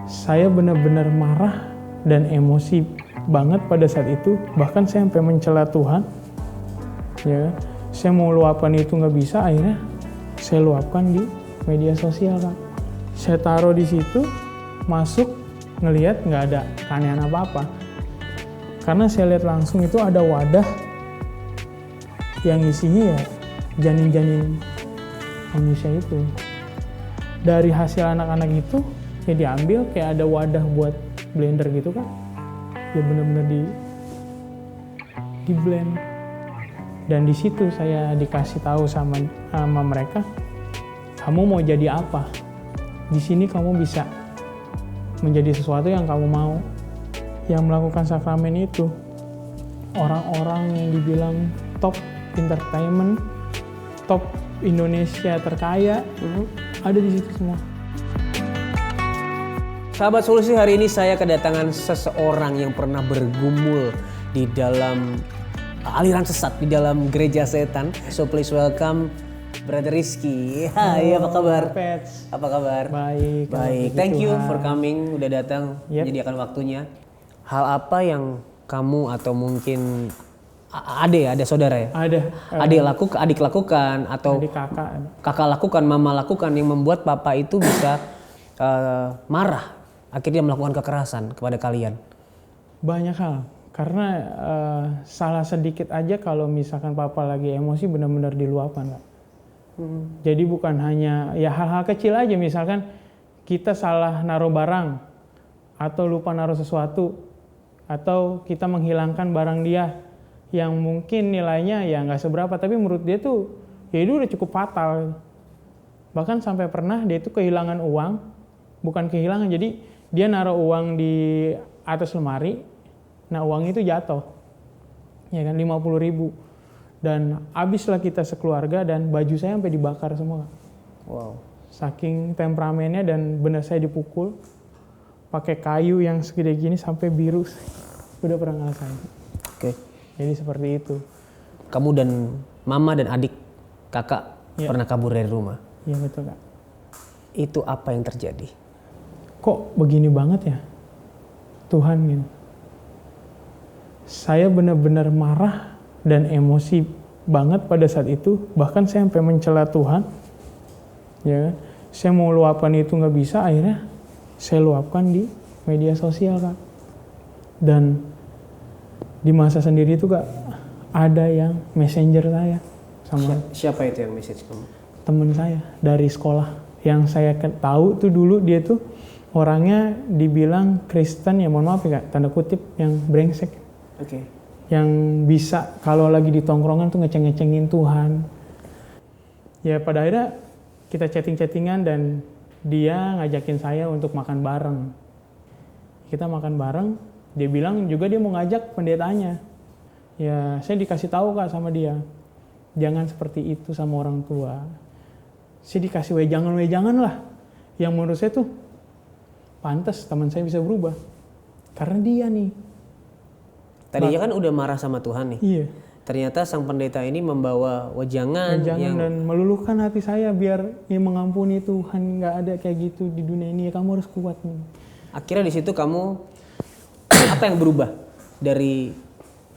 Saya benar-benar marah dan emosi banget pada saat itu. Bahkan saya sampai mencela Tuhan. Ya, saya mau luapkan itu nggak bisa, akhirnya saya luapkan di media sosial, Kak. Saya taruh di situ, masuk, ngelihat nggak ada keanehan apa-apa. Karena saya lihat langsung itu ada wadah yang isinya ya janin-janin manusia itu. Dari hasil anak-anak itu ya diambil kayak ada wadah buat blender gitu kan. Ya benar-benar di blend. Dan di situ saya dikasih tahu sama mereka, kamu mau jadi apa? Di sini kamu bisa menjadi sesuatu yang kamu mau. Yang melakukan sakramen itu orang-orang yang dibilang top entertainment, top Indonesia terkaya, ada di situ semua. Sahabat Solusi, hari ini saya kedatangan seseorang yang pernah bergumul di dalam aliran sesat, di dalam gereja setan. So please welcome Brother Rizky. Hai, apa kabar? Pets. Apa kabar? Baik. Baik, thank you for coming, udah datang, menyediakan waktunya. Hal apa yang kamu atau mungkin ada saudara ya? Ada. Adik lakukan atau Adik kakak lakukan, mama lakukan yang membuat papa itu bisa marah, akhirnya melakukan kekerasan kepada kalian? Banyak hal. Karena salah sedikit aja kalau misalkan papa lagi emosi benar-benar diluapkan, Kak. Jadi bukan hanya ya hal-hal kecil aja, misalkan kita salah naruh barang atau lupa naruh sesuatu, atau kita menghilangkan barang dia yang mungkin nilainya ya nggak seberapa, tapi menurut dia tuh ya itu udah cukup fatal. Bahkan sampai pernah dia itu kehilangan uang, bukan kehilangan, jadi dia naruh uang di atas lemari, nah uang itu jatuh, ya kan 50.000, dan habislah kita sekeluarga dan baju saya sampai dibakar semua. Wow. Saking temperamennya, dan benar saya dipukul pakai kayu yang segede gini sampai biru. Udah pernah ngerasain. Oke. Jadi seperti itu. Kamu dan mama dan adik kakak pernah kabur dari rumah. Iya betul, Kak. Itu apa yang terjadi? Kok begini banget ya Tuhan gitu. Saya benar-benar marah dan emosi banget pada saat itu. Bahkan saya sampai mencela Tuhan. Ya, saya mau luapkan itu nggak bisa, akhirnya saya luapkan di media sosial, Kak. Dan di masa sendiri itu, Kak, ada yang messenger saya sama Siapa itu yang message kamu? teman saya dari sekolah. Yang saya tahu tuh dulu dia tuh orangnya dibilang Kristen, ya mohon maaf ya, Kak, tanda kutip, yang brengsek. Oke. Yang bisa kalau lagi di tongkrongan tuh ngeceng-ngecengin Tuhan. Ya pada akhirnya kita chatting-chattingan dan dia ngajakin saya untuk makan bareng. Kita makan bareng, dia bilang juga dia mau ngajak pendetanya. Ya saya dikasih tahu, Kak, sama dia, jangan seperti itu sama orang tua. Saya dikasih wejangan lah, yang menurut saya tuh pantas teman saya bisa berubah. Karena dia nih. Tadinya kan udah marah sama Tuhan nih. Iya. Ternyata sang pendeta ini membawa wejangan yang dan meluluhkan hati saya biar ya mengampuni Tuhan, nggak ada kayak gitu di dunia ini, ya kamu harus kuat nih. Akhirnya di situ kamu apa yang berubah dari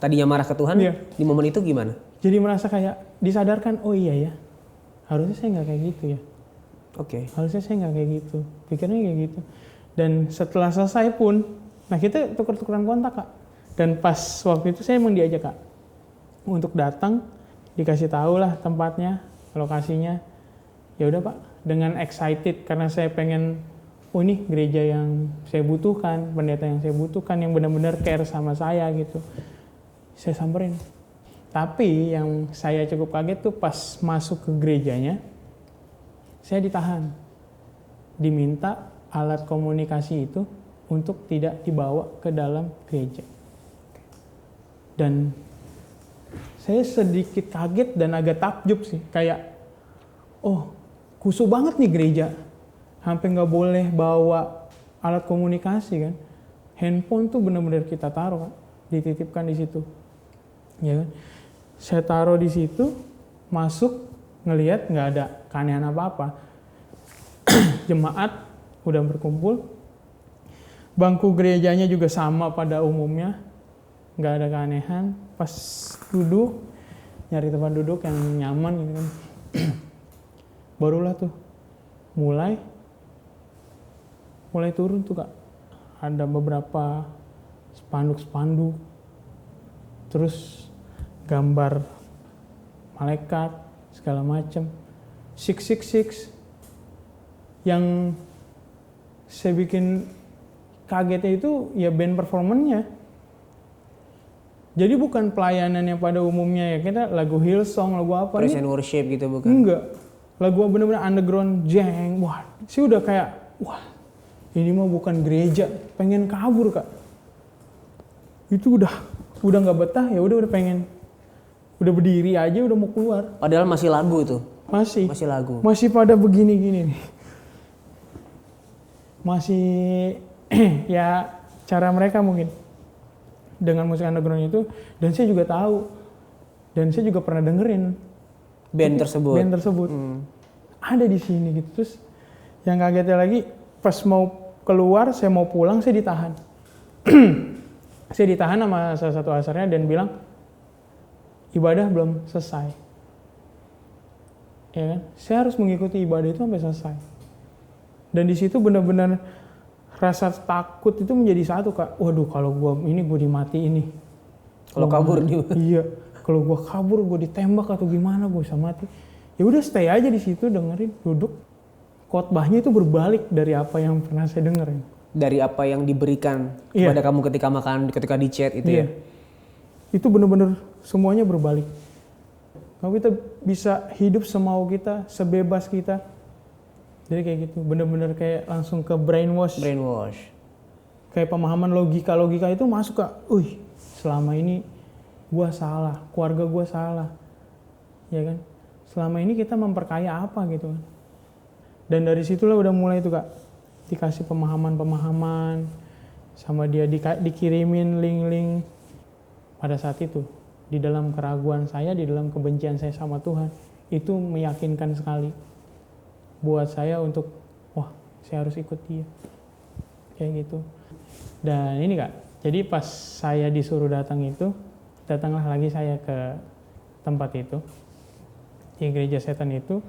tadinya marah ke Tuhan? Iya. Di momen itu gimana? Jadi merasa kayak disadarkan, oh iya ya, harusnya saya nggak kayak gitu ya. Oke. Harusnya saya nggak kayak gitu, pikirnya kayak gitu. Dan setelah selesai pun, nah kita tuker-tukeran kontak, Kak. Dan pas waktu itu saya emang diajak, Kak, untuk datang, dikasih tahu lah tempatnya, lokasinya. Ya udah, Pak, dengan excited karena saya pengen, oh ini gereja yang saya butuhkan, pendeta yang saya butuhkan, yang benar-benar care sama saya gitu. Saya samperin. Tapi yang saya cukup kaget tuh pas masuk ke gerejanya, saya ditahan. Diminta alat komunikasi itu untuk tidak dibawa ke dalam gereja. Dan saya sedikit kaget dan agak takjub sih, kayak oh khusyuk banget nih gereja, sampai nggak boleh bawa alat komunikasi kan. Handphone tuh benar-benar kita taruh, kan, dititipkan di situ, ya kan. Saya taruh di situ, masuk, ngelihat nggak ada keanehan apa-apa. Jemaat udah berkumpul, Bangku gerejanya juga sama pada umumnya, nggak ada keanehan. Pas duduk, nyari tempat duduk yang nyaman gitu kan. Barulah tuh mulai turun tuh Kak. Ada beberapa spanduk, terus gambar malaikat segala macam. 666 yang saya bikin kagetnya itu ya band performance-nya. Jadi bukan pelayanan yang pada umumnya ya kita lagu Hillsong, lagu apa Praise nih? and worship gitu bukan? Enggak. Lagu bener-bener underground jeng. Wah, sih udah kayak wah, ini mah bukan gereja, pengen kabur Kak. Itu udah nggak betah, ya udah pengen udah berdiri aja udah mau keluar. Padahal masih lagu tuh. Masih Lagu. Masih pada begini-gini nih. Masih ya cara mereka mungkin dengan musik underground itu, dan saya juga tahu dan saya juga pernah dengerin Band tersebut. Ada di sini gitu. Terus yang kagetnya lagi pas mau keluar, saya mau pulang, saya ditahan. Saya ditahan sama salah satu asarnya dan bilang ibadah belum selesai. Ya kan? Saya harus mengikuti ibadah itu sampai selesai. Dan di situ benar-benar rasa takut itu menjadi satu Kak. Waduh, kalau gue dimatiin nih. Kalau kabur nih. Iya. Kalau gue kabur, gue ditembak atau gimana, gue bisa mati. Ya udah stay aja di situ, dengerin, duduk. Khotbahnya itu berbalik dari apa yang pernah saya dengerin. Dari apa yang diberikan kepada kamu ketika makan, ketika di chat itu ya. Itu benar-benar semuanya berbalik. Kalau kita bisa hidup semau kita, sebebas kita. Jadi kayak gitu, benar-benar kayak langsung ke brainwash. Kayak pemahaman logika itu masuk Kak. Selama ini gua salah, keluarga gua salah. Ya kan? Selama ini kita memperkaya apa gitu kan. Dan dari situlah udah mulai tuh Kak. Dikasih pemahaman-pemahaman, sama dia dikirimin link-link. Pada saat itu, di dalam keraguan saya, di dalam kebencian saya sama Tuhan, itu meyakinkan sekali buat saya untuk, wah saya harus ikut dia. Kayak gitu. Dan ini Kak, jadi pas saya disuruh datang itu, datanglah lagi saya ke tempat itu, di gereja setan itu,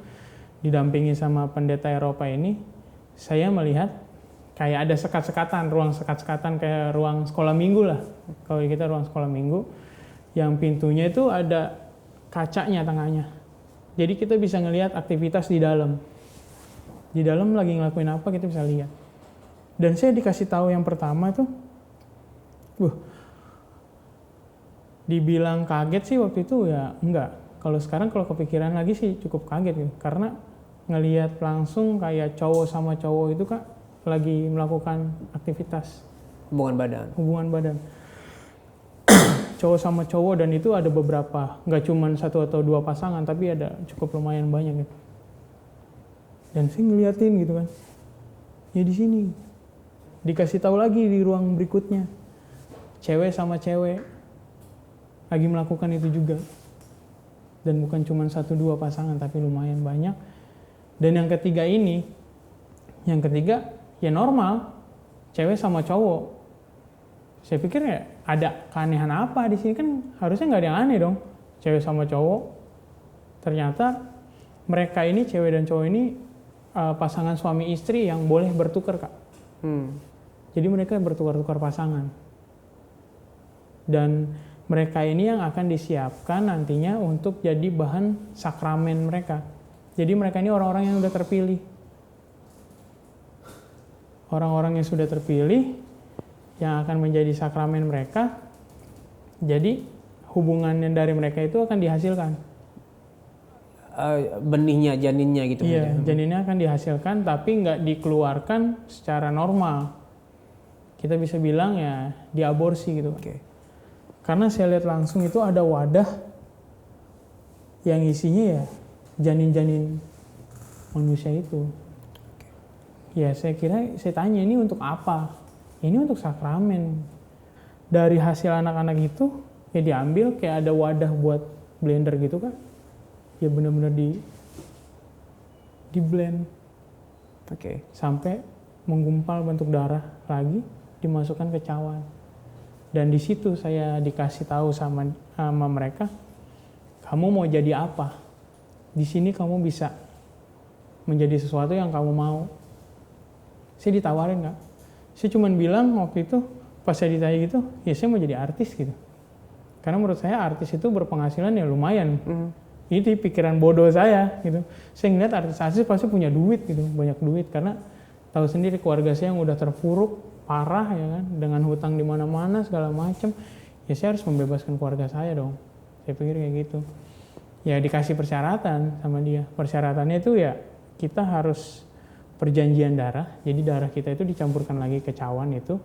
didampingi sama pendeta Eropa ini. Saya melihat kayak ada sekat-sekatan, ruang sekat-sekatan kayak ruang sekolah minggu lah. Kalau kita ruang sekolah minggu, yang pintunya itu ada kacanya tengahnya. Jadi kita bisa ngelihat aktivitas di dalam. Di dalam lagi ngelakuin apa kita bisa lihat. Dan saya dikasih tahu yang pertama tuh, dibilang kaget sih waktu itu ya enggak. Kalau sekarang kalau kepikiran lagi sih cukup kaget gitu. Karena ngelihat langsung kayak cowok sama cowok itu Kak lagi melakukan aktivitas hubungan badan cowok sama cowok, dan itu ada beberapa, nggak cuma 1 atau 2 pasangan, tapi ada cukup lumayan banyak gitu. Dan saya ngeliatin gitu kan, ya di sini dikasih tahu lagi di ruang berikutnya cewek sama cewek lagi melakukan itu juga, dan bukan cuma 1-2 pasangan tapi lumayan banyak. Dan yang ketiga ya normal, cewek sama cowok. Saya pikir ya ada keanehan apa di sini, kan harusnya nggak ada yang aneh dong, cewek sama cowok. Ternyata mereka ini, cewek dan cowok ini pasangan suami istri yang boleh bertukar Kak. Jadi mereka bertukar-tukar pasangan. Dan mereka ini yang akan disiapkan nantinya untuk jadi bahan sakramen mereka. Jadi mereka ini orang-orang yang sudah terpilih. Orang-orang yang sudah terpilih yang akan menjadi sakramen mereka. Jadi hubungannya dari mereka itu akan dihasilkan. Benihnya, janinnya gitu. Iya, janinnya akan dihasilkan tapi nggak dikeluarkan secara normal. Kita bisa bilang ya diaborsi gitu. Karena saya lihat langsung itu ada wadah yang isinya ya janin-janin manusia itu. Ya saya tanya ini untuk apa? Ini untuk sakramen. Dari hasil anak-anak itu ya diambil kayak ada wadah buat blender gitu kan. Ya benar-benar di blend. Sampai menggumpal bentuk darah lagi. dimasukkan ke cawan. Dan di situ saya dikasih tahu sama mereka, kamu mau jadi apa? Di sini kamu bisa menjadi sesuatu yang kamu mau. Saya ditawarin nggak? Saya cuma bilang waktu itu pas saya ditanya gitu, ya saya mau jadi artis gitu. Karena menurut saya artis itu berpenghasilan ya lumayan. Itu pikiran bodoh saya gitu. Saya ngeliat artis-artis pasti punya duit gitu, banyak duit, karena tahu sendiri keluarga saya yang udah terpuruk parah ya kan, dengan hutang di mana-mana segala macam. Ya saya harus membebaskan keluarga saya dong. Saya pikir kayak gitu. Ya dikasih persyaratan sama dia. Persyaratannya itu ya kita harus perjanjian darah. Jadi darah kita itu dicampurkan lagi ke cawan itu.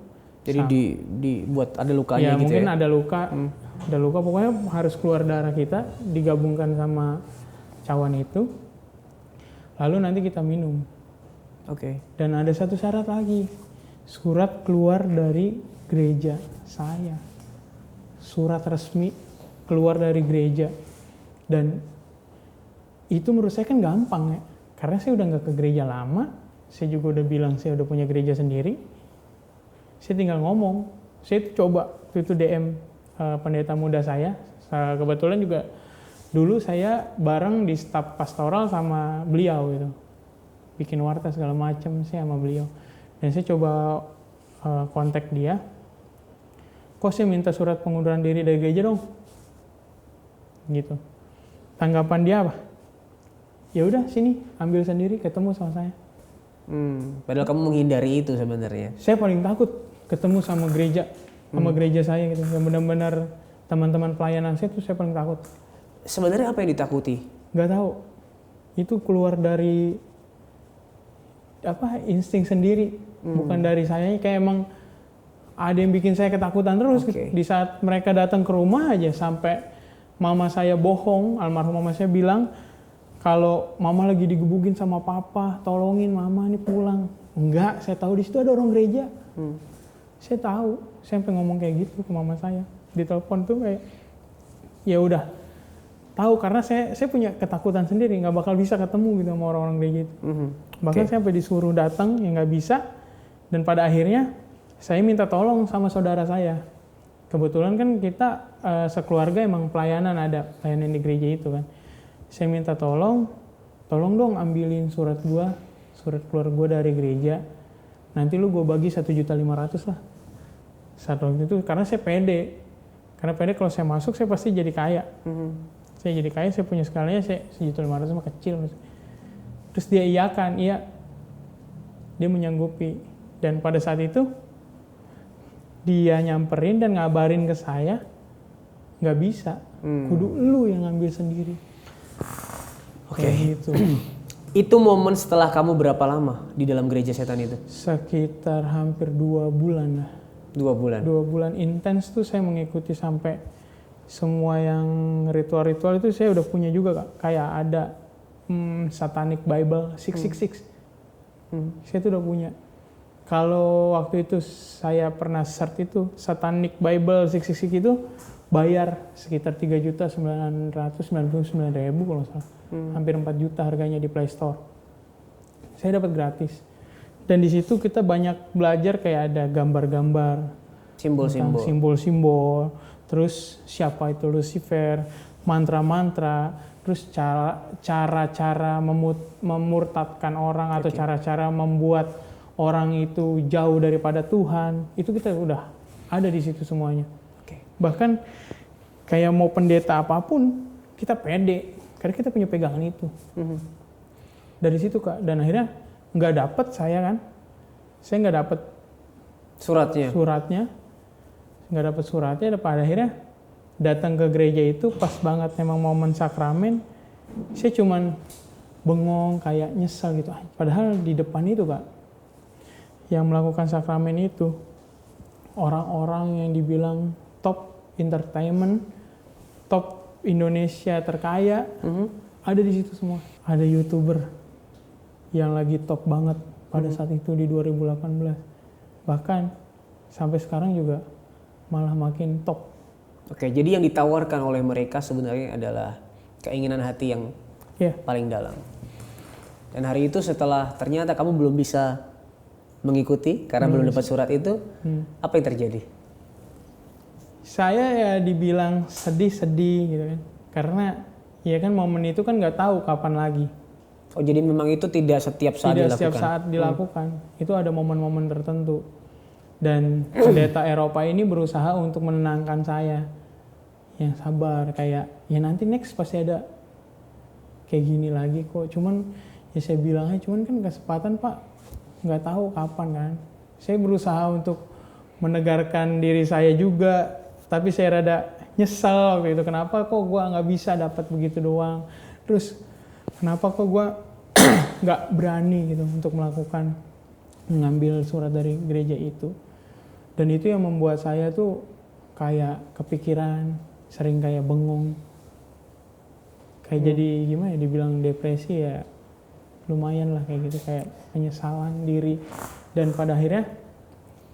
Jadi dibuat ada lukanya ya, gitu mungkin ya? ada luka, ada luka, pokoknya harus keluar darah kita, digabungkan sama cawan itu, lalu nanti kita minum. Oke. Dan ada satu syarat lagi, surat keluar dari gereja saya, surat resmi keluar dari gereja. Dan itu menurut saya kan gampang ya, karena saya udah nggak ke gereja lama, saya juga udah bilang saya udah punya gereja sendiri. Saya tinggal ngomong, saya itu coba itu DM pendeta muda saya. Kebetulan juga dulu saya bareng di staf pastoral sama beliau gitu, bikin warta segala macam saya sama beliau. Dan saya coba kontak dia, kok saya minta surat pengunduran diri dari gereja dong, gitu. Tanggapan dia apa? Ya udah sini ambil sendiri, ketemu sama saya. Padahal kamu menghindari itu sebenarnya. Saya paling takut ketemu sama gereja, sama gereja saya gitu. Yang benar-benar teman-teman pelayanan saya itu saya paling takut. Sebenarnya apa yang ditakuti? Nggak tahu. Itu keluar dari insting sendiri, bukan dari saya. Kayak emang ada yang bikin saya ketakutan terus. Okay. Di saat mereka datang ke rumah aja, sampai mama saya bohong, almarhum mama saya bilang kalau mama lagi digebukin sama papa, tolongin mama nih pulang. Enggak, saya tahu di situ ada orang gereja. Saya tahu, saya sampai ngomong kayak gitu ke mama saya. Di telepon tuh kayak, ya udah, tahu karena saya punya ketakutan sendiri, nggak bakal bisa ketemu gitu sama orang-orang gereja itu. Bahkan saya sampai disuruh datang, ya nggak bisa. Dan pada akhirnya, saya minta tolong sama saudara saya. Kebetulan kan kita sekeluarga emang pelayanan, ada pelayanan di gereja itu kan. Saya minta tolong dong ambilin surat keluar gua dari gereja. Nanti lu gue bagi 1.500.000 lah. Saat waktu itu karena saya pede. Karena pede kalau saya masuk saya pasti jadi kaya. Saya jadi kaya, saya punya skalanya, saya 1.500.000 mah kecil. Terus dia iyakan, iya. Dia menyanggupi. Dan pada saat itu dia nyamperin dan ngabarin ke saya, nggak bisa. Kudu lu yang ngambil sendiri. Oke. Gitu. Itu momen setelah kamu berapa lama di dalam gereja setan itu? Sekitar hampir 2 bulan lah. 2 bulan? 2 bulan intens tuh saya mengikuti sampai semua yang ritual-ritual itu saya udah punya juga Kak. Kayak ada Satanic Bible 666. Saya tuh udah punya. Kalau waktu itu saya pernah search itu Satanic Bible 666 itu bayar sekitar 3.999.000 kalau salah. Hampir 4 juta harganya di Play Store. Saya dapat gratis. Dan di situ kita banyak belajar kayak ada gambar-gambar, simbol-simbol, terus siapa itu Lucifer, mantra-mantra, terus cara-cara memurtadkan orang atau cara-cara membuat orang itu jauh daripada Tuhan. Itu kita udah ada di situ semuanya. Bahkan kayak mau pendeta apapun kita pede. Karena kita punya pegangan itu. Dari situ Kak, dan akhirnya nggak dapet saya kan. Saya nggak dapet suratnya. Nggak dapet suratnya, dan pada akhirnya datang ke gereja itu pas banget memang momen sakramen. Saya cuman bengong kayak nyesel gitu. Padahal di depan itu Kak, yang melakukan sakramen itu orang-orang yang dibilang top entertainment, top Indonesia terkaya, ada di situ semua. Ada YouTuber yang lagi top banget pada saat itu di 2018. Bahkan sampai sekarang juga malah makin top. Oke, jadi yang ditawarkan oleh mereka sebenarnya adalah keinginan hati yang paling dalam. Dan hari itu setelah ternyata kamu belum bisa mengikuti karena belum dapat surat itu. Apa yang terjadi? Saya ya dibilang sedih-sedih gitu kan. Karena ya kan momen itu kan nggak tahu kapan lagi. Oh, jadi memang itu tidak setiap saat Tidak dilakukan? setiap saat dilakukan. Itu ada momen-momen tertentu. Dan pendeta Eropa ini berusaha untuk menenangkan saya. Yang sabar, kayak ya nanti next pasti ada kayak gini lagi kok. Cuman ya saya bilangnya cuman kan kesempatan Pak, nggak tahu kapan kan. Saya berusaha untuk menegarkan diri saya juga, tapi saya rada nyesel waktu itu. Kenapa kok gue nggak bisa dapat begitu doang? Terus kenapa kok gue nggak berani gitu untuk mengambil surat dari gereja itu? Dan itu yang membuat saya tuh kayak kepikiran, sering kayak bengong. Kayak jadi gimana ya, dibilang depresi ya lumayan lah kayak gitu, kayak penyesalan diri. Dan pada akhirnya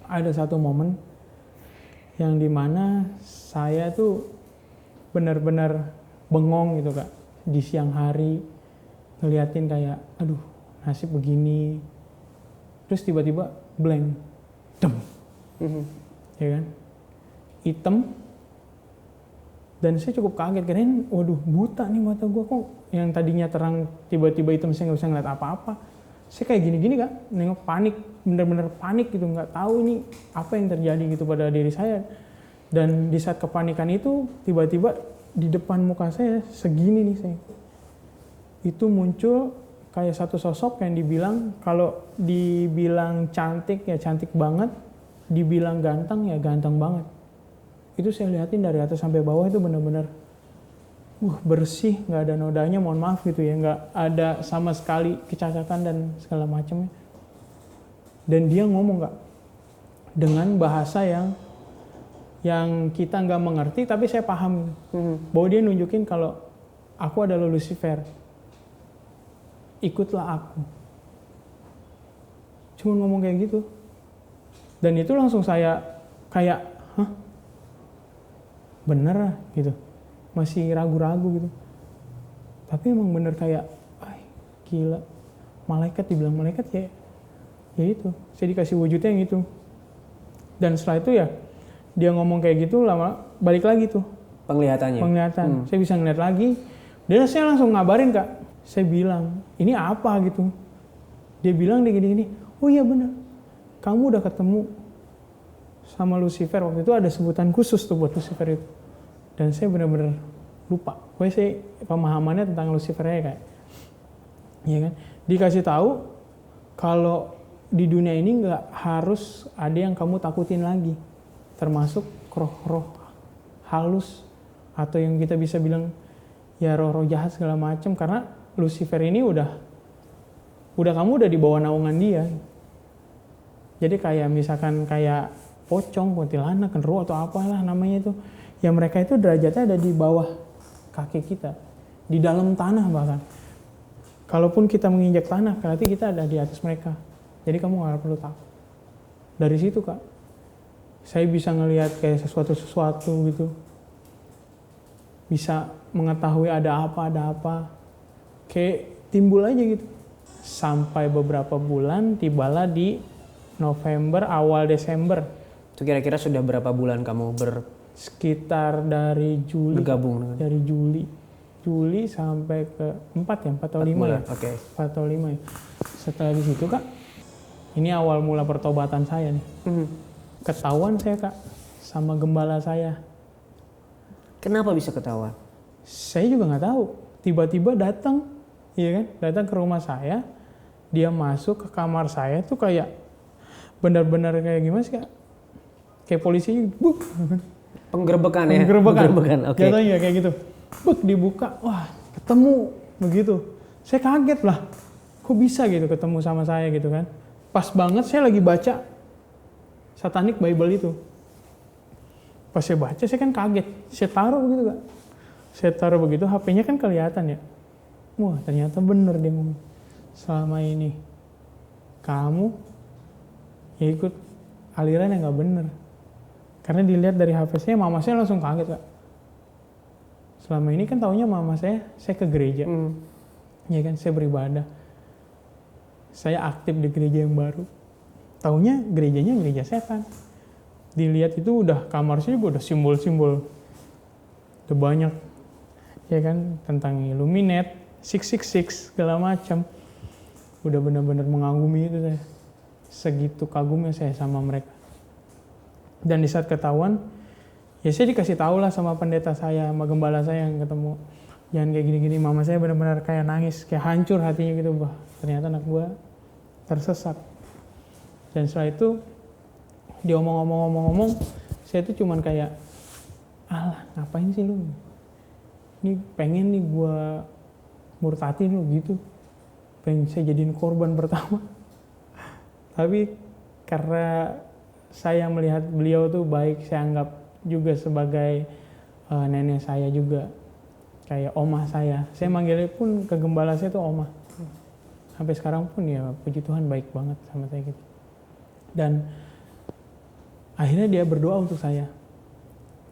ada satu momen yang dimana saya tuh benar-benar bengong gitu Kak. Di siang hari ngeliatin kayak aduh nasib begini. Terus tiba-tiba blank. Dem. Ya kan? Hitam. Dan saya cukup kaget, kirain waduh buta nih mata gue, kok yang tadinya terang tiba-tiba hitam, saya nggak bisa ngeliat apa-apa. Saya kayak gini-gini Kak, nengok panik, bener-bener panik gitu, nggak tahu ini apa yang terjadi gitu pada diri saya. Dan di saat kepanikan itu tiba-tiba di depan muka saya segini nih saya, itu muncul kayak satu sosok yang dibilang, kalau dibilang cantik ya cantik banget, dibilang ganteng ya ganteng banget. Itu saya liatin dari atas sampai bawah itu benar-benar bersih, nggak ada nodanya, mohon maaf gitu ya, nggak ada sama sekali kecacatan dan segala macamnya. Dan dia ngomong Kak dengan bahasa yang kita nggak mengerti, tapi saya paham bahwa dia nunjukin kalau aku adalah Lucifer, ikutlah aku. Cuma ngomong kayak gitu, dan itu langsung saya kayak hah, bener lah gitu, masih ragu-ragu gitu. Tapi emang bener kayak, gila, malaikat, dibilang malaikat ya itu, saya dikasih wujudnya yang itu. Dan setelah itu ya, dia ngomong kayak gitu, lama balik lagi tuh penglihatan. Saya bisa ngeliat lagi, dan saya langsung ngabarin Kak. Saya bilang, ini apa gitu. Dia bilang dia gini-gini, oh iya bener, kamu udah ketemu sama Lucifer. Waktu itu ada sebutan khusus tuh buat Lucifer itu. Dan saya benar-benar lupa. Pokoknya saya pemahamannya tentang Lucifer ya kayak, ya kan? Dikasih tahu kalau di dunia ini nggak harus ada yang kamu takutin lagi, termasuk roh-roh halus atau yang kita bisa bilang ya roh-roh jahat segala macam. Karena Lucifer ini udah kamu udah di bawah naungan dia. Jadi kayak misalkan kayak pocong, kuntilanak, genderuwo atau apalah namanya itu, ya mereka itu derajatnya ada di bawah kaki kita, di dalam tanah bahkan. Kalaupun kita menginjak tanah, berarti kita ada di atas mereka. Jadi kamu nggak perlu takut. Dari situ Kak, saya bisa ngelihat kayak sesuatu gitu, bisa mengetahui ada apa, kayak timbul aja gitu. Sampai beberapa bulan, tibalah di November, awal Desember. Itu kira-kira sudah berapa bulan kamu sekitar dari Juli bergabung dengan? Dari Juli sampai ke 4 atau 5 ya. Oke. 4 atau 5 ya. Setelah di situ Kak, ini awal mula pertobatan saya nih. Ketahuan saya Kak sama gembala saya. Kenapa bisa ketahuan? Saya juga nggak tahu. Tiba-tiba datang, iya kan? Datang ke rumah saya. Dia masuk ke kamar saya tuh kayak benar-benar kayak gimana sih Kak? Kayak polisi, buk. Penggerebekan ya? Penggerebekan, oke. Jatuhnya kayak gitu. Buk, dibuka, wah ketemu, begitu. Saya kaget lah, kok bisa gitu ketemu sama saya gitu kan. Pas banget saya lagi baca Satanic Bible itu. Pas saya baca, saya kan kaget. Saya taruh begitu Kak. Saya taruh begitu, HP-nya kan kelihatan ya. Wah ternyata bener dia ngomong. Selama ini, kamu ya ikut aliran yang gak bener. Karena dilihat dari HP saya, mama saya langsung kaget Kak. Selama ini kan taunya mama saya ke gereja. Ya kan, saya beribadah. Saya aktif di gereja yang baru. taunya gerejanya gereja setan. Dilihat itu udah kamarnya juga udah simbol-simbol, udah banyak ya kan, tentang Illuminate, 666 segala macam. Udah benar-benar mengagumi itu saya. Segitu kagumnya saya sama mereka. Dan di saat ketahuan, ya saya dikasih tahu lah sama pendeta saya, sama gembala saya yang ketemu. Jangan kayak gini-gini. Mama saya benar-benar kayak nangis, kayak hancur hatinya gitu. Bah, ternyata anak gua tersesat. Dan setelah itu, dia ngomong-ngomong, saya tuh cuman kayak, alah ngapain sih lu? Ini pengen nih gua murtatin lu gitu. Pengen saya jadiin korban pertama. Tapi karena saya melihat beliau tuh baik, saya anggap juga sebagai nenek saya juga, kayak omah saya. Saya manggilnya pun ke gembala saya tuh omah. Sampai sekarang pun ya puji Tuhan baik banget sama saya gitu. Dan akhirnya dia berdoa untuk saya.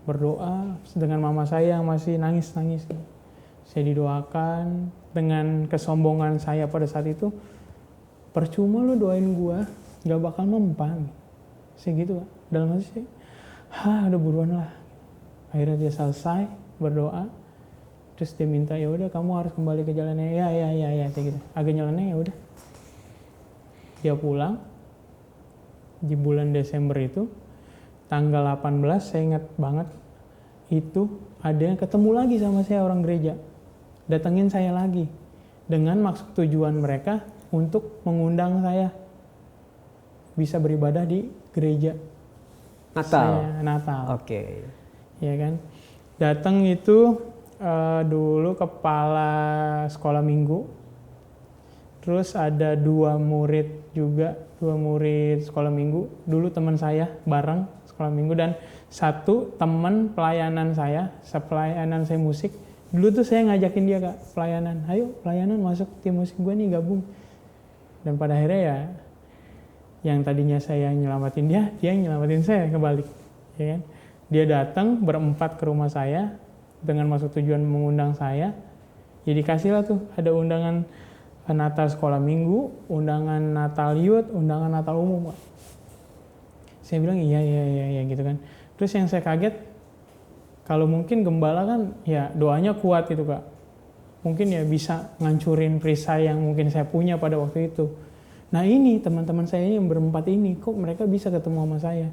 Berdoa dengan mama saya yang masih nangis-nangis. Saya didoakan dengan kesombongan saya pada saat itu. Percuma lu doain gua, gak bakal mempan. Saya gitu Kak. Dalam hati saya, udah buruan lah. Akhirnya dia selesai berdoa. Terus dia minta, ya udah kamu harus kembali ke jalannya. Ya, kayak gitu. Agak nyeleneh ya udah. Dia pulang. Di bulan Desember itu, tanggal 18, saya ingat banget. Itu ada yang ketemu lagi sama saya orang gereja. Datengin saya lagi. Dengan maksud tujuan mereka untuk mengundang saya bisa beribadah di gereja Natal. Natal. Oke. Ya kan. Datang itu dulu kepala sekolah minggu. Terus ada dua murid sekolah minggu. Dulu teman saya bareng sekolah minggu, dan satu teman pelayanan saya musik. Dulu tuh saya ngajakin dia Kak, pelayanan. Ayo pelayanan masuk tim musik gue nih, gabung. Dan pada akhirnya ya, yang tadinya saya nyelamatin dia nyelamatin saya kebalik. Ya kan? Dia datang berempat ke rumah saya dengan maksud tujuan mengundang saya. Ya dikasih lah tuh, ada undangan Natal sekolah minggu, undangan Natal youth, undangan Natal umum Kak. Saya bilang iya gitu kan. Terus yang saya kaget, kalau mungkin gembala kan ya doanya kuat gitu Kak. Mungkin ya bisa ngancurin perisai yang mungkin saya punya pada waktu itu. Nah ini teman-teman saya ini yang berempat ini, kok mereka bisa ketemu sama saya?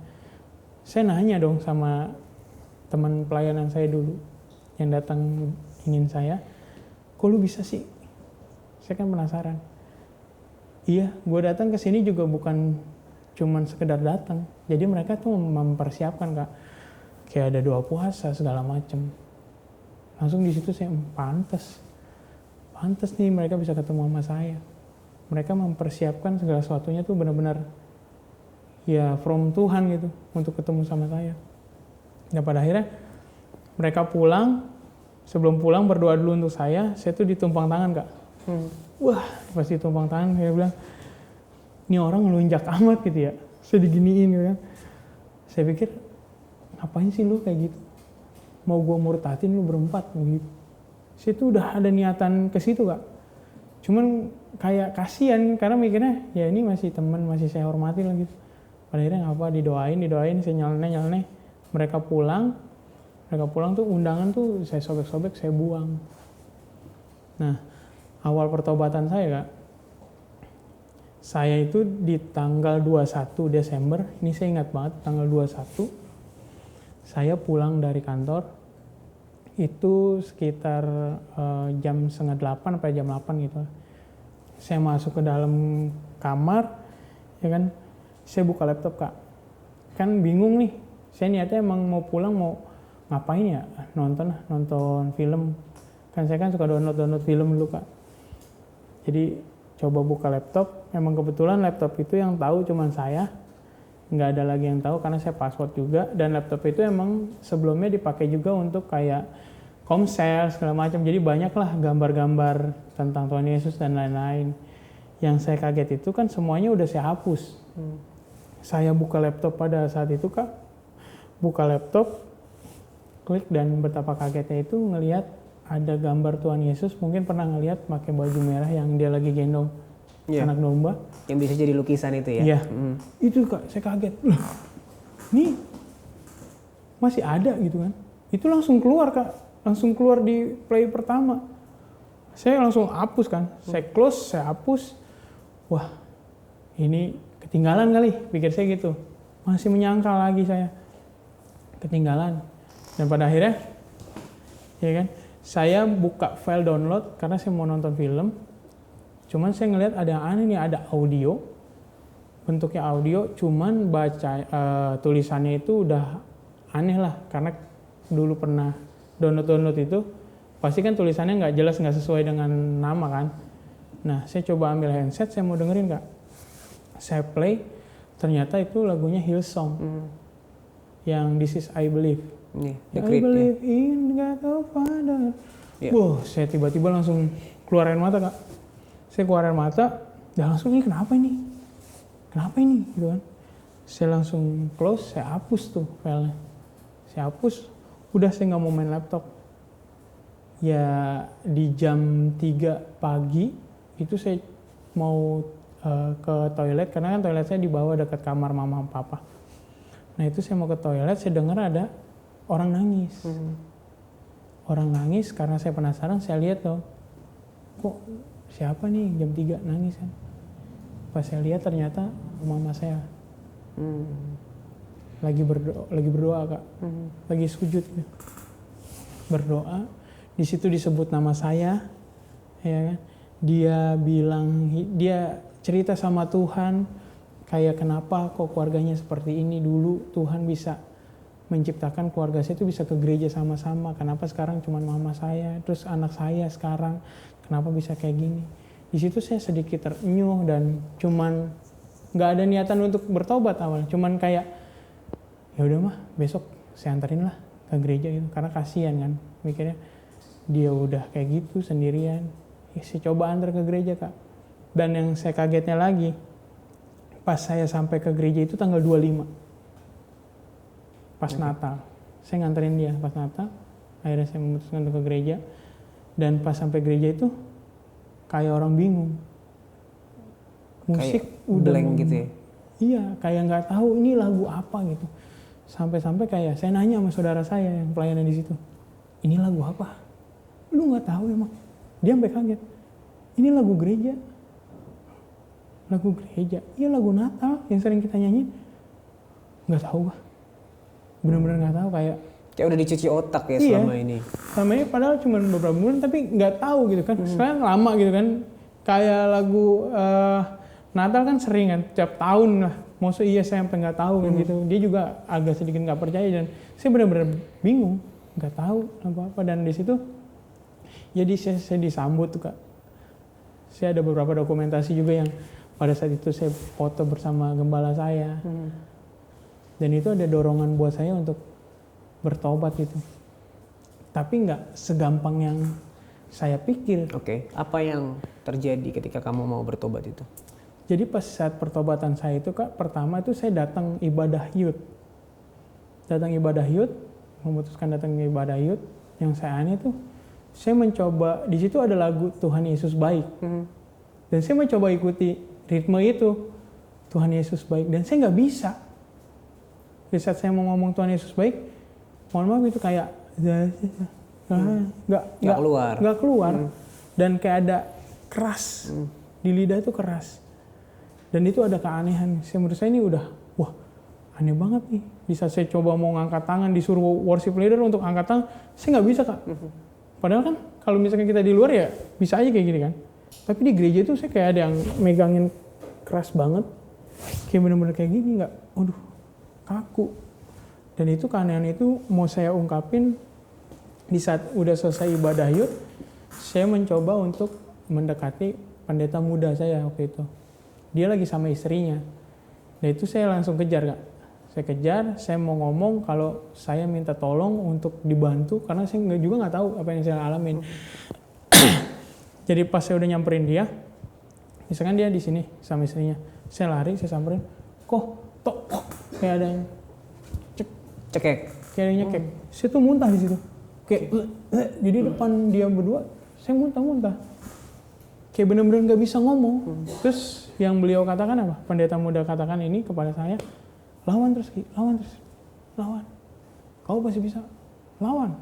Saya nanya dong sama teman pelayanan saya dulu yang datang ingin saya, kok lu bisa sih? Saya kan penasaran. Iya, gue datang ke sini juga bukan cuman sekedar datang. Jadi mereka tuh mempersiapkan Kak. Kayak ada doa puasa segala macem. Langsung di situ saya pantas nih mereka bisa ketemu sama saya. Mereka mempersiapkan segala sesuatunya tuh benar-benar ya from Tuhan gitu untuk ketemu sama saya. Dan pada akhirnya mereka pulang. Sebelum pulang berdoa dulu untuk saya tuh ditumpang tangan Kak. Wah pas ditumpang tangan saya bilang, ini orang ngelunjak amat gitu ya. Saya diginiin gitu kan. Saya pikir, ngapain sih lu kayak gitu? Mau gue murtatin lu berempat gitu. Situ udah ada niatan ke situ Kak. Cuman kayak kasihan karena mikirnya ya ini masih teman, masih saya hormati lah gitu. Pada akhirnya ngapa didoain, saya nyeleneh. Mereka pulang tuh undangan tuh saya sobek-sobek, saya buang. Nah, awal pertobatan saya Kak, saya itu di tanggal 21 Desember, ini saya ingat banget, tanggal 21, saya pulang dari kantor, itu sekitar jam 7:30 sampai jam 8 gitu. Saya masuk ke dalam kamar, ya kan, saya buka laptop Kak. Kan bingung nih, saya niatnya emang mau pulang, mau ngapain ya, nonton film. Kan saya kan suka download film dulu Kak. Jadi coba buka laptop, memang kebetulan laptop itu yang tahu cuman saya, nggak ada lagi yang tahu karena saya password juga, dan laptop itu emang sebelumnya dipakai juga untuk kayak komsel segala macam, jadi banyak lah gambar-gambar tentang Tuhan Yesus dan lain-lain. Yang saya kaget itu kan semuanya udah saya hapus. Saya buka laptop pada saat itu Kak, buka laptop, klik, dan betapa kagetnya itu ngelihat ada gambar Tuhan Yesus, mungkin pernah ngelihat pakai baju merah yang dia lagi gendong anak domba. Yang bisa jadi lukisan itu ya? Iya, itu Kak, saya kaget. Loh, ini masih ada gitu kan. Itu langsung keluar Kak, langsung keluar di play pertama. Saya langsung hapus kan, saya close, saya hapus. Wah, ini ketinggalan kali, pikir saya gitu. Masih menyangkal lagi saya, ketinggalan. Dan pada akhirnya, ya kan, saya buka file download karena saya mau nonton film. Cuman saya ngelihat ada yang aneh nih, ada audio, bentuknya audio, cuman baca tulisannya itu udah aneh lah, karena dulu pernah download itu, pasti kan tulisannya nggak jelas, nggak sesuai dengan nama kan. Nah, saya coba ambil handset, saya mau dengerin Kak. Saya play, ternyata itu lagunya Hillsong, yang This Is I Believe. I believe in God the Father. Wah, saya tiba-tiba langsung keluar air mata Kak. Saya keluar air mata, dan langsung ini kenapa ini? Kenapa ini? Gitu kan. Saya langsung close, saya hapus tuh filenya. Saya hapus, udah saya nggak mau main laptop. Ya di jam 3 pagi, itu saya mau ke toilet, karena kan toilet saya di bawah dekat kamar mama papa. Nah itu saya mau ke toilet, saya dengar ada orang nangis. Orang nangis, karena saya penasaran, saya lihat tuh, kok siapa nih jam 3 nangis kan. Pas saya lihat ternyata mama saya lagi berdoa Kak, lagi sujud gitu. Berdoa, di situ disebut nama saya, ya kan. Dia bilang, dia cerita sama Tuhan, kayak kenapa kok keluarganya seperti ini, dulu Tuhan bisa menciptakan keluarga saya itu bisa ke gereja sama-sama, kenapa sekarang cuma mama saya, terus anak saya sekarang kenapa bisa kayak gini. Di situ saya sedikit terenyuh, dan cuman nggak ada niatan untuk bertobat awal, cuman kayak ya udah mah besok saya anterin lah ke gereja gitu, karena kasihan kan, mikirnya dia udah kayak gitu sendirian. Ya, saya coba antar ke gereja Kak. Dan yang saya kagetnya lagi, pas saya sampai ke gereja itu tanggal 25, pas Natal. Saya nganterin dia pas Natal, akhirnya saya memutuskan untuk ke gereja. Dan pas sampai gereja itu kayak orang bingung, musik kayak udah blank gitu ya? Iya, kayak nggak tahu ini lagu apa gitu. Sampai-sampai kayak saya nanya sama saudara saya yang pelayanan di situ, ini lagu apa? Lu nggak tahu emang? Dia sampai kaget. Ini lagu gereja. Lagu gereja? Iya, lagu Natal yang sering kita nyanyi. Nggak tahu bah. Bener-bener nggak tahu, kayak udah dicuci otak ya iya, selama ini. Selama ini padahal cuma beberapa bulan, tapi nggak tahu gitu kan. Sekarang lama gitu kan. Kayak lagu Natal kan sering kan, tiap tahun lah. Maksudnya iya saya sampai nggak tahu kan gitu. Dia juga agak sedikit nggak percaya, dan saya benar-benar bingung, nggak tahu apa-apa. Dan di situ jadi saya disambut tuh Kak. Saya ada beberapa dokumentasi juga yang pada saat itu saya foto bersama gembala saya. Dan itu ada dorongan buat saya untuk bertobat gitu. Tapi nggak segampang yang saya pikir. Oke. Apa yang terjadi ketika kamu mau bertobat itu? Jadi pas saat pertobatan saya itu Kak, pertama itu saya datang ibadah youth. Datang ibadah youth, memutuskan datang ibadah youth. Yang saya aneh tuh, saya mencoba, di situ ada lagu Tuhan Yesus Baik. Dan saya mencoba ikuti ritme itu, Tuhan Yesus Baik. Dan saya nggak bisa. Di saat saya mau ngomong Tuhan Yesus Baik, mohon maaf itu kayak nggak keluar. Dan kayak ada keras, di lidah itu keras. Dan itu ada keanehan. Menurut saya ini udah, wah aneh banget nih. Di saat saya coba mau ngangkat tangan, disuruh worship leader untuk angkat tangan, saya nggak bisa Kak. Padahal kan kalau misalkan kita di luar ya bisa aja kayak gini kan. Tapi di gereja itu saya kayak ada yang megangin keras banget. Kayak bener-bener kayak gini, nggak, aduh kaku. Dan itu keanehan itu mau saya ungkapin di saat udah selesai ibadah youth, saya mencoba untuk mendekati pendeta muda saya waktu itu. Dia lagi sama istrinya. Dan itu saya langsung kejar Kak. Saya kejar, saya mau ngomong kalau saya minta tolong untuk dibantu, karena saya juga nggak tahu apa yang saya alamin. Jadi pas saya udah nyamperin dia, misalkan dia di sini sama istrinya, saya lari, saya samperin, kok kayak ada yang cekek, kayak ada yang nyekek. Saya tuh muntah di situ, kayak jadi depan dia berdua, saya muntah. kayak bener-bener nggak bisa ngomong. Terus yang beliau katakan apa? Pendeta muda katakan ini kepada saya, lawan terus, lawan. Kau pasti bisa, lawan.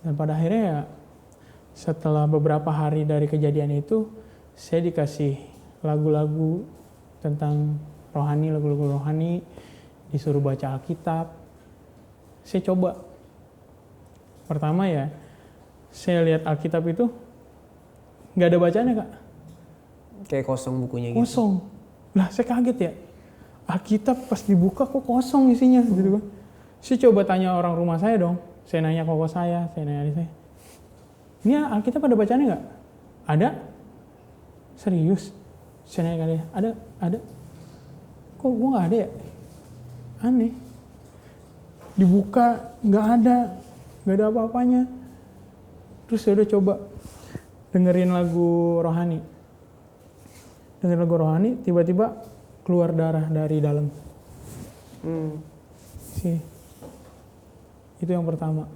Dan pada akhirnya ya, setelah beberapa hari dari kejadian itu, saya dikasih lagu-lagu tentang rohani, lagu-lagu rohani, disuruh baca Alkitab. Saya coba. Pertama ya, saya lihat Alkitab itu nggak ada bacanya, Kak. Kayak kosong bukunya gitu. Kosong. Lah saya kaget ya. Alkitab pas dibuka kok kosong isinya gitu kan. Saya coba tanya orang rumah saya dong. Saya nanya koko saya nanya adik saya. Ini Alkitab ada bacanya nggak? Ada? Serius? Saya nanya ke dia, ada. Kok gue nggak ada ya? Aneh. Dibuka nggak ada apa-apanya. Terus saya udah coba dengerin lagu rohani. Tiba-tiba keluar darah dari dalam. Sih. Itu yang pertama.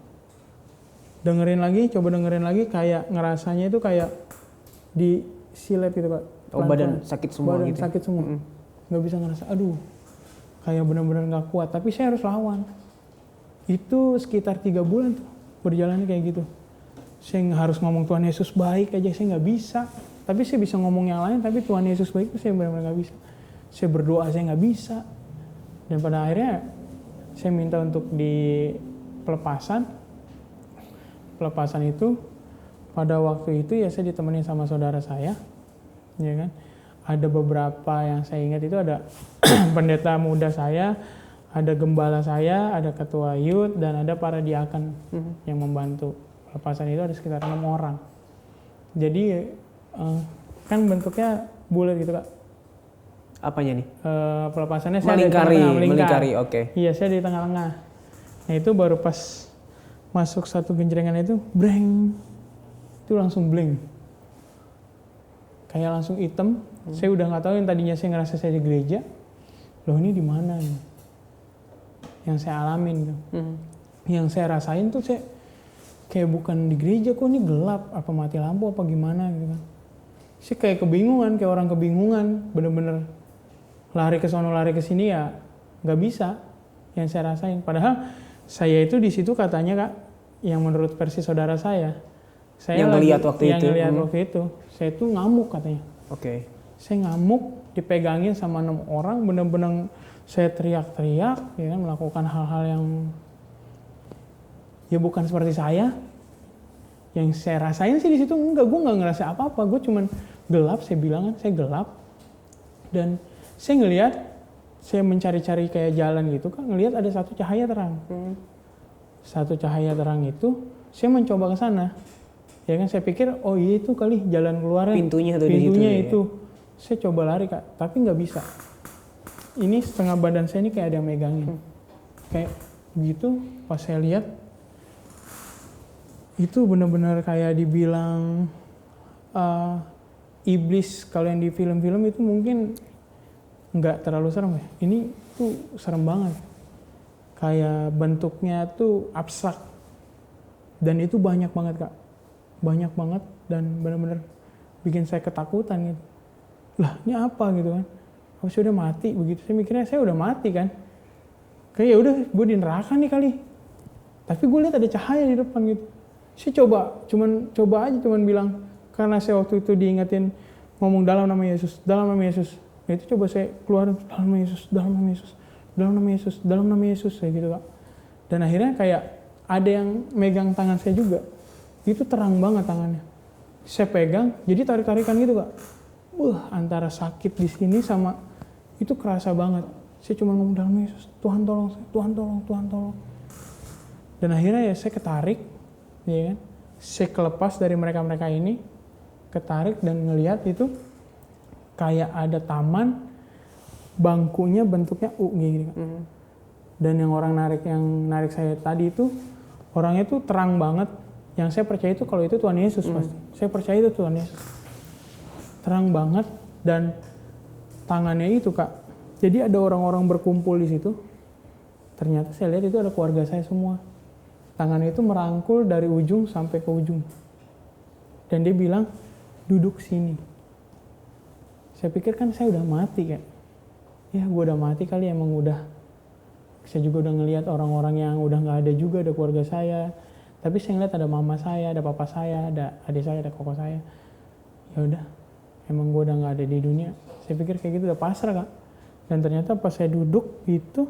Coba dengerin lagi, kayak ngerasanya itu kayak di silet gitu, Pak. Oh, badan sakit semua gitu. Badan sakit semua. Nggak bisa ngerasa, aduh, kayak benar-benar nggak kuat. Tapi saya harus lawan. Itu sekitar 3 bulan tuh berjalannya kayak gitu. Saya harus ngomong Tuhan Yesus baik aja, saya nggak bisa. Tapi saya bisa ngomong yang lain, tapi Tuhan Yesus baik itu saya benar-benar nggak bisa. Saya berdoa, saya nggak bisa. Dan pada akhirnya saya minta untuk di pelepasan itu. Pada waktu itu ya saya ditemani sama saudara saya, ya kan. Ada beberapa yang saya ingat itu ada pendeta muda saya, ada gembala saya, ada ketua youth, dan ada para diaken yang membantu. Pelepasan itu ada sekitar 6 orang. Jadi kan bentuknya bulat gitu, Kak. Apanya nih? Pelepasannya saya ada di tengah-tengah, melingkari, oke. Iya, saya di tengah-tengah. Nah itu baru pas masuk satu genjrengan itu, breng, itu langsung blank. Kayak langsung hitam. Saya udah nggak tahu, yang tadinya saya ngerasa saya di gereja. Loh ini di mana nih? Yang saya alamin tuh. Yang saya rasain tuh saya kayak bukan di gereja, kok ini gelap, apa mati lampu apa gimana gitu kan. Saya kayak kebingungan, kayak orang kebingungan, bener-bener lari ke sono lari ke sini ya nggak bisa yang saya rasain. Padahal saya itu di situ katanya, Kak, yang menurut versi saudara saya yang ngelihat waktu itu, saya tuh ngamuk katanya. Oke. Saya ngamuk, dipegangin sama 6 orang, bener-bener saya teriak-teriak, ya kan, melakukan hal-hal yang ya bukan seperti saya. Yang saya rasain sih di situ gue nggak ngerasa apa-apa, gue cuman gelap, saya bilang kan, saya gelap. Dan saya ngelihat, saya mencari-cari kayak jalan gitu kan, ngelihat ada satu cahaya terang. Satu cahaya terang itu, saya mencoba ke sana. Ya kan, saya pikir, oh iya itu kali jalan keluarnya. Pintunya itu. Saya coba lari, Kak, tapi nggak bisa. Ini setengah badan saya ini kayak ada yang megangin. Kayak begitu, pas saya lihat, itu benar-benar kayak dibilang iblis. Kalau yang di film-film itu mungkin nggak terlalu serem ya. Ini tuh serem banget. Kayak bentuknya tuh abstrak. Dan itu banyak banget, Kak. Banyak banget dan benar-benar bikin saya ketakutan gitu. Lah ini apa gitu kan. Aku sudah mati begitu. Saya mikirnya saya udah mati kan. Kayak ya udah gue di neraka nih kali. Tapi gue lihat ada cahaya di depan gitu. Saya coba aja bilang, karena saya waktu itu diingetin ngomong dalam nama Yesus. Nah itu coba saya keluarin dalam nama Yesus, kayak gitu, Kak. Dan akhirnya kayak ada yang megang tangan saya juga. Itu terang banget tangannya. Saya pegang, jadi tarik-tarikan gitu, Kak. Antara sakit di sini sama itu kerasa banget. Saya cuma ngomong dalam nama Yesus, Tuhan tolong. Dan akhirnya ya saya ketarik. Ya kan? Saya kelepas dari mereka-mereka ini, ketarik dan ngelihat itu kayak ada taman, bangkunya bentuknya U gini. Dan yang orang narik saya tadi itu orangnya tuh terang banget. Yang saya percaya itu kalau itu Tuhan Yesus pasti. Saya percaya itu Tuhan Yesus. Terang banget dan tangannya itu, Kak. Jadi ada orang-orang berkumpul di situ. Ternyata saya lihat itu ada keluarga saya semua. Tangannya itu merangkul dari ujung sampai ke ujung. Dan dia bilang, duduk sini. Saya pikir kan saya udah mati kayak, ya gue udah mati kali, emang udah. Saya juga udah ngelihat orang-orang yang udah nggak ada juga, ada keluarga saya. Tapi saya ngeliat ada mama saya, ada papa saya, ada adik saya, ada koko saya. Ya udah, emang gue udah nggak ada di dunia. Saya pikir kayak gitu udah pasrah, Kak. Dan ternyata pas saya duduk itu,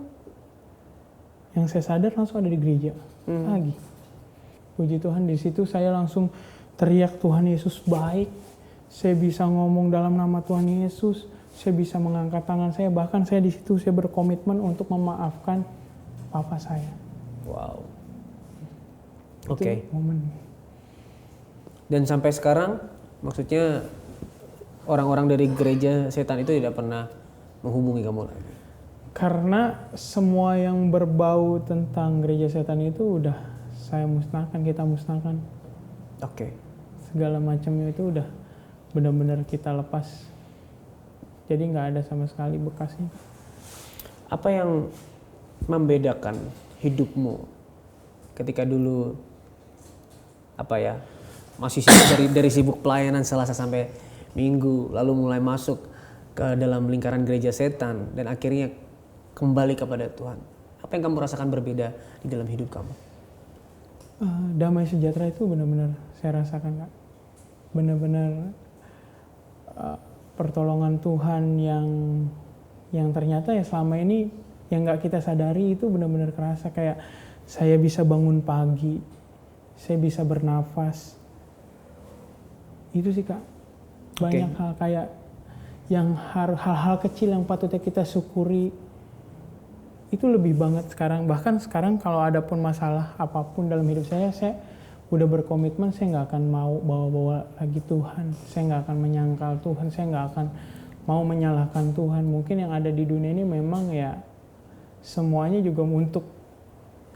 yang saya sadar langsung ada di gereja lagi. Puji Tuhan, di situ saya langsung teriak, Tuhan Yesus baik. Saya bisa ngomong dalam nama Tuhan Yesus. Saya bisa mengangkat tangan saya. Bahkan saya di situ saya berkomitmen untuk memaafkan papa saya. Wow. Itu Oke. momen. Dan sampai sekarang, maksudnya orang-orang dari gereja setan itu tidak pernah menghubungi kamu lagi? Karena semua yang berbau tentang gereja setan itu udah saya musnahkan, kita musnahkan. Oke. Segala macamnya itu udah benar-benar kita lepas. Jadi nggak ada sama sekali bekasnya. Apa yang membedakan hidupmu ketika dulu masih sibuk dari sibuk pelayanan Selasa sampai Minggu, lalu mulai masuk ke dalam lingkaran gereja setan dan akhirnya kembali kepada Tuhan? Apa yang kamu rasakan berbeda di dalam hidup kamu? Damai sejahtera itu benar-benar saya rasakan, Kak. Benar-benar pertolongan Tuhan yang ternyata ya selama ini yang nggak kita sadari itu benar-benar kerasa. Kayak saya bisa bangun pagi, saya bisa bernafas. Itu sih, Kak. Banyak hal kayak yang hal-hal kecil yang patutnya kita syukuri itu lebih banget sekarang. Bahkan sekarang kalau ada pun masalah apapun dalam hidup saya udah berkomitmen, saya nggak akan mau bawa-bawa lagi Tuhan. Saya nggak akan menyangkal Tuhan, saya nggak akan mau menyalahkan Tuhan. Mungkin yang ada di dunia ini memang ya semuanya juga untuk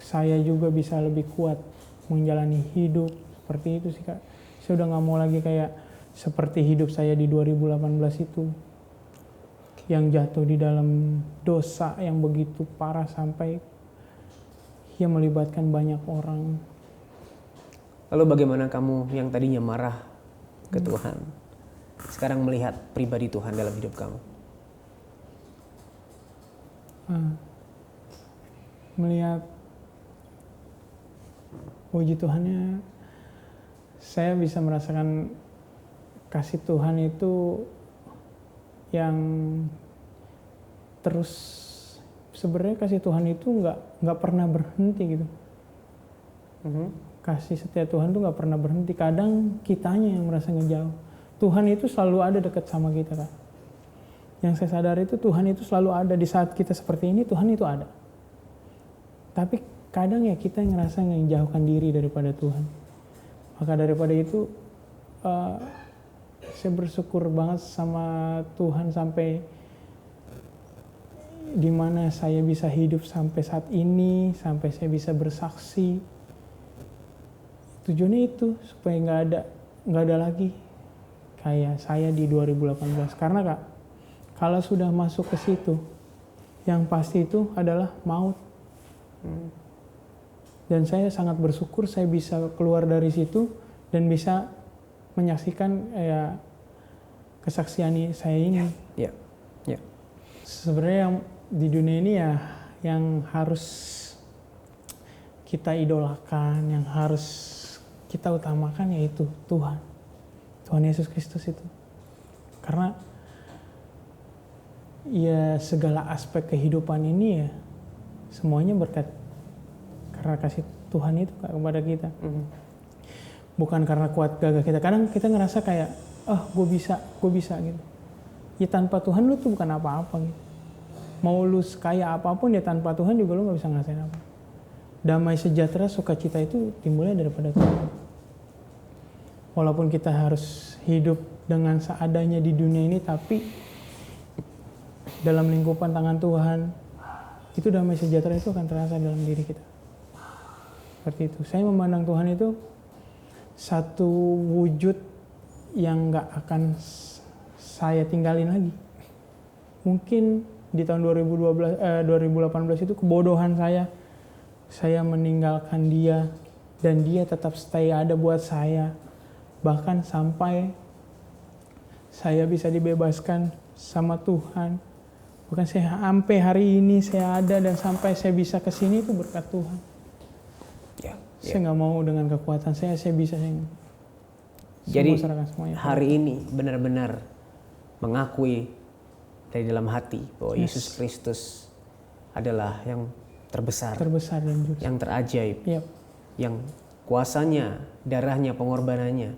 saya juga bisa lebih kuat menjalani hidup. Seperti itu sih, Kak. Saya udah nggak mau lagi kayak seperti hidup saya di 2018 itu. Yang jatuh di dalam dosa yang begitu parah sampai ya melibatkan banyak orang. Lalu bagaimana kamu yang tadinya marah ke Tuhan, sekarang melihat pribadi Tuhan dalam hidup kamu? Melihat puji Tuhannya, saya bisa merasakan kasih Tuhan itu yang terus. Sebenarnya kasih Tuhan itu nggak pernah berhenti gitu. Kasih setia Tuhan tuh nggak pernah berhenti. Kadang kitanya yang merasa ngejauh. Tuhan itu selalu ada dekat sama kita, Kak. Yang saya sadar itu Tuhan itu selalu ada di saat kita seperti ini. Tuhan itu ada. Tapi kadang ya kita yang ngerasa ngejauhkan diri daripada Tuhan. Maka daripada itu saya bersyukur banget sama Tuhan sampai dimana saya bisa hidup sampai saat ini, sampai saya bisa bersaksi. Tujuannya itu supaya nggak ada lagi kayak saya di 2018. Karena, Kak, kalau sudah masuk ke situ, yang pasti itu adalah maut. Dan saya sangat bersyukur saya bisa keluar dari situ dan bisa menyaksikan kesaksian saya ini. Ya. Sebenarnya yang di dunia ini ya yang harus kita idolakan, yang harus kita utamakan yaitu Tuhan Yesus Kristus itu. Karena ya segala aspek kehidupan ini ya semuanya berkat karena kasih Tuhan itu kepada kita. Bukan karena kuat gagah kita. Kadang kita ngerasa kayak, gue bisa gitu. Ya tanpa Tuhan lu tuh bukan apa-apa gitu. Mau lu kaya apapun ya tanpa Tuhan juga lu gak bisa ngerasain apa. Damai sejahtera, sukacita itu timbulnya daripada Tuhan. Walaupun kita harus hidup dengan seadanya di dunia ini, tapi dalam lingkupan tangan Tuhan, itu damai sejahtera itu akan terasa dalam diri kita. Seperti itu. Saya memandang Tuhan itu satu wujud yang gak akan saya tinggalin lagi. Mungkin di tahun 2018 itu kebodohan saya meninggalkan dia dan dia tetap stay ada buat saya. Bahkan sampai saya bisa dibebaskan sama Tuhan. Bukan saya sampai hari ini saya ada dan sampai saya bisa ke sini itu berkat Tuhan. Saya nggak mau dengan kekuatan saya bisa. Jadi semuanya. Hari ini benar-benar mengakui dari dalam hati bahwa Yesus Kristus adalah yang terbesar dan juga yang terajaib, yang kuasanya, darahnya, pengorbanannya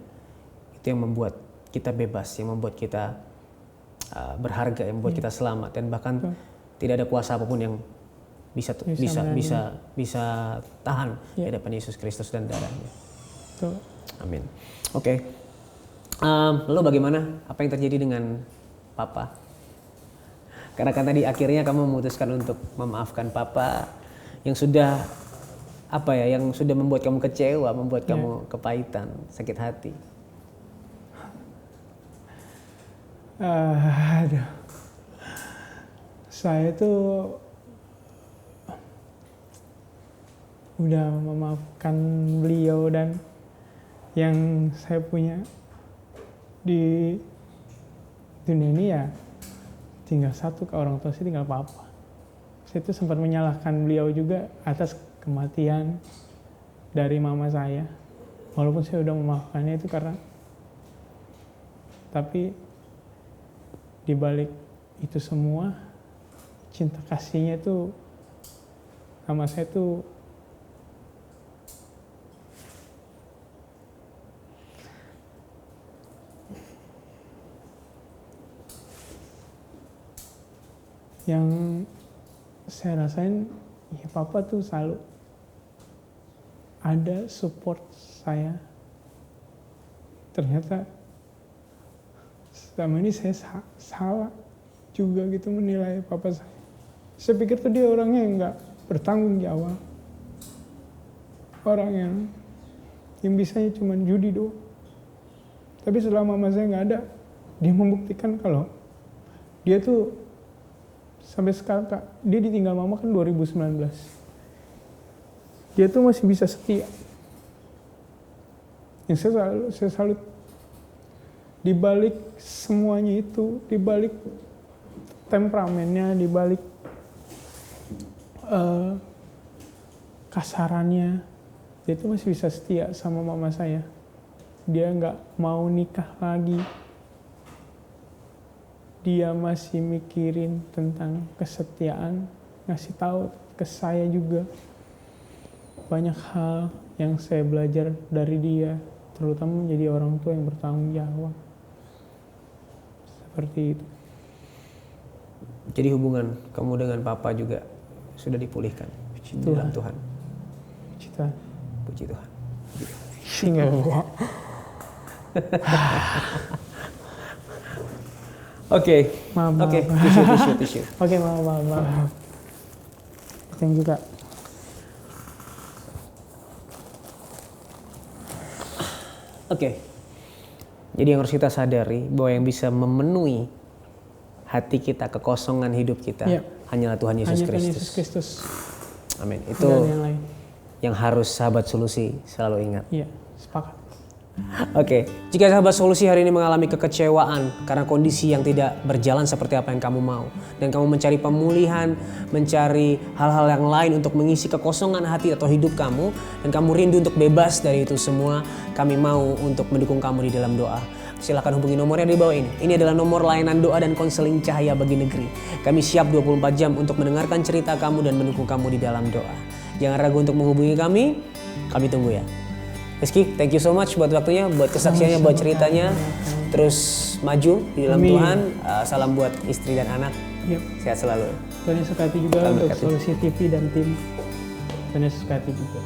itu yang membuat kita bebas, yang membuat kita berharga, yang membuat kita selamat, dan bahkan tidak ada kuasa apapun yang bisa tahan di hadapan Yesus Kristus dan darahnya. Amin. Oke. Lalu bagaimana? Apa yang terjadi dengan Papa? Karena kan tadi akhirnya kamu memutuskan untuk memaafkan Papa yang sudah yang sudah membuat kamu kecewa, membuat kamu kepahitan, sakit hati. Saya tuh udah memaafkan beliau, dan yang saya punya di dunia ini ya tinggal satu, ke orang tua saya tinggal Papa. Saya tuh sempat menyalahkan beliau juga atas kematian dari mama saya, walaupun saya udah memaafkannya itu tapi di balik itu semua cinta kasihnya tuh sama saya tuh yang saya rasain, ya Papa tuh selalu ada support saya. Ternyata selama ini saya salah juga gitu menilai Papa saya. Saya pikir tuh dia orangnya yang nggak bertanggung jawab, orang yang bisanya cuma judi doang. Tapi setelah mama saya nggak ada, dia membuktikan kalau dia tuh sampai sekarang, dia ditinggal mama kan 2019. Dia tuh masih bisa setia. Yang saya salut di balik semuanya itu, di balik temperamennya, di balik kasarannya, dia tuh masih bisa setia sama mama saya. Dia nggak mau nikah lagi. Dia masih mikirin tentang kesetiaan, ngasih tahu ke saya juga banyak hal yang saya belajar dari dia, terutama menjadi orang tua yang bertanggung jawab. Seperti itu. Jadi hubungan kamu dengan Papa juga sudah dipulihkan dalam Tuhan. Puji Tuhan. Puji Tuhan. Enggak bawa. Oke. Tisu. Oke, maaf. Thank you, Kak. Oke. Jadi yang harus kita sadari bahwa yang bisa memenuhi hati kita, kekosongan hidup kita, hanyalah Tuhan Yesus Kristus. Amin. Itu yang harus sahabat solusi selalu ingat. Iya, sepakat. Oke, jika sahabat solusi hari ini mengalami kekecewaan karena kondisi yang tidak berjalan seperti apa yang kamu mau, dan kamu mencari pemulihan, mencari hal-hal yang lain untuk mengisi kekosongan hati atau hidup kamu, dan kamu rindu untuk bebas dari itu semua, kami mau untuk mendukung kamu di dalam doa. Silakan hubungi nomornya di bawah ini. Ini adalah nomor layanan doa dan konseling Cahaya Bagi Negeri. Kami siap 24 jam untuk mendengarkan cerita kamu dan mendukung kamu di dalam doa. Jangan ragu untuk menghubungi kami tunggu ya. Rizky, thank you so much buat waktunya, buat kesaksiannya, buat ceritanya. Terus maju di dalam Tuhan. Salam buat istri dan anak. Sehat selalu. Tuhan Yesus berkati juga untuk Solusi TV dan tim. Tuhan Yesus berkati juga.